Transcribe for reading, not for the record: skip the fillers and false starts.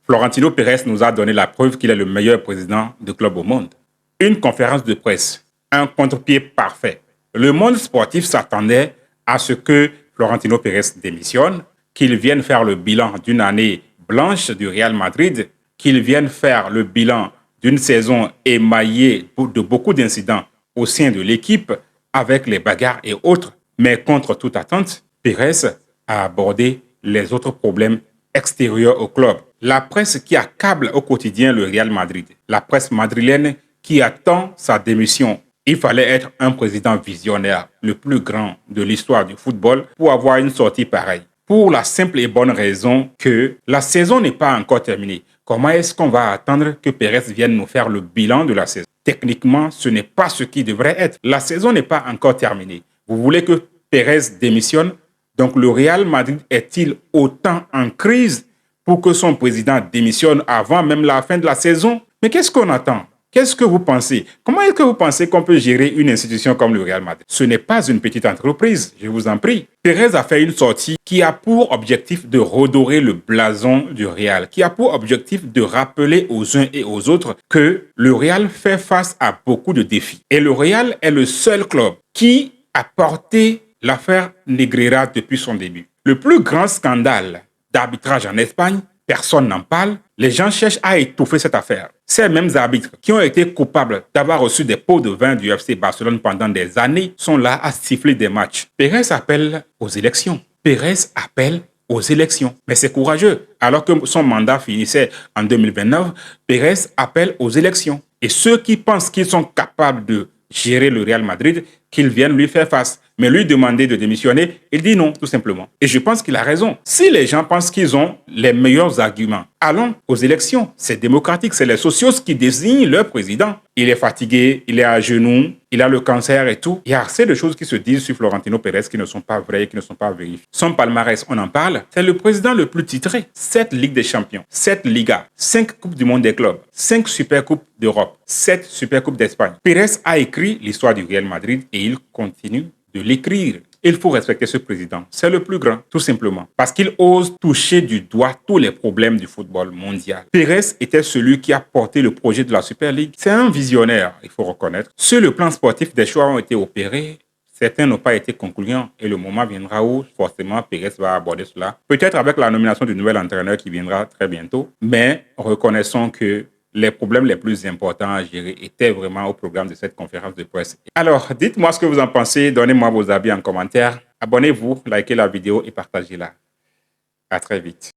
Florentino Pérez nous a donné la preuve qu'il est le meilleur président de club au monde. Une conférence de presse, un contre-pied parfait. Le monde sportif s'attendait à ce que Florentino Pérez démissionne, qu'il vienne faire le bilan d'une année blanche du Real Madrid, qu'il vienne faire le bilan d'une saison émaillée de beaucoup d'incidents au sein de l'équipe, avec les bagarres et autres. Mais contre toute attente, Pérez a abordé les autres problèmes extérieurs au club. La presse qui accable au quotidien le Real Madrid, la presse madrilène qui attend sa démission. Il fallait être un président visionnaire, le plus grand de l'histoire du football, pour avoir une sortie pareille. Pour la simple et bonne raison que la saison n'est pas encore terminée. Comment est-ce qu'on va attendre que Pérez vienne nous faire le bilan de la saison? Techniquement, ce n'est pas ce qui devrait être. La saison n'est pas encore terminée. Vous voulez que Pérez démissionne? Donc le Real Madrid est-il autant en crise pour que son président démissionne avant même la fin de la saison? Mais qu'est-ce qu'on attend? Qu'est-ce que vous pensez? Comment est-ce que vous pensez qu'on peut gérer une institution comme le Real Madrid? Ce n'est pas une petite entreprise, je vous en prie. Pérez a fait une sortie qui a pour objectif de redorer le blason du Real, qui a pour objectif de rappeler aux uns et aux autres que le Real fait face à beaucoup de défis. Et le Real est le seul club qui a porté l'affaire Negreira depuis son début. Le plus grand scandale d'arbitrage en Espagne, personne n'en parle. Les gens cherchent à étouffer cette affaire. Ces mêmes arbitres qui ont été coupables d'avoir reçu des pots de vin du FC Barcelone pendant des années sont là à siffler des matchs. Pérez appelle aux élections. Pérez appelle aux élections. Mais c'est courageux. Alors que son mandat finissait en 2029, Pérez appelle aux élections. Et ceux qui pensent qu'ils sont capables de gérer le Real Madrid, qu'ils viennent lui faire face. Mais lui demander de démissionner, il dit non, tout simplement. Et je pense qu'il a raison. Si les gens pensent qu'ils ont les meilleurs arguments, allons aux élections. C'est démocratique, c'est les socios qui désignent leur président. Il est fatigué, il est à genoux, il a le cancer et tout. Il y a assez de choses qui se disent sur Florentino Pérez qui ne sont pas vraies, qui ne sont pas vérifiées. Son palmarès, on en parle, c'est le président le plus titré. 7 Ligues des Champions, 7 Ligas, 5 Coupes du Monde des clubs, 5 Supercoupes d'Europe, 7 Supercoupes d'Espagne. Pérez a écrit l'histoire du Real Madrid et il continue de l'écrire. Il faut respecter ce président. C'est le plus grand, tout simplement. Parce qu'il ose toucher du doigt tous les problèmes du football mondial. Pérez était celui qui a porté le projet de la Super League. C'est un visionnaire, il faut reconnaître. Sur le plan sportif, des choix ont été opérés. Certains n'ont pas été concluants. Et le moment viendra où, forcément, Pérez va aborder cela. Peut-être avec la nomination du nouvel entraîneur qui viendra très bientôt. Mais reconnaissons que les problèmes les plus importants à gérer étaient vraiment au programme de cette conférence de presse. Alors, dites-moi ce que vous en pensez, donnez-moi vos avis en commentaire, abonnez-vous, likez la vidéo et partagez-la. À très vite.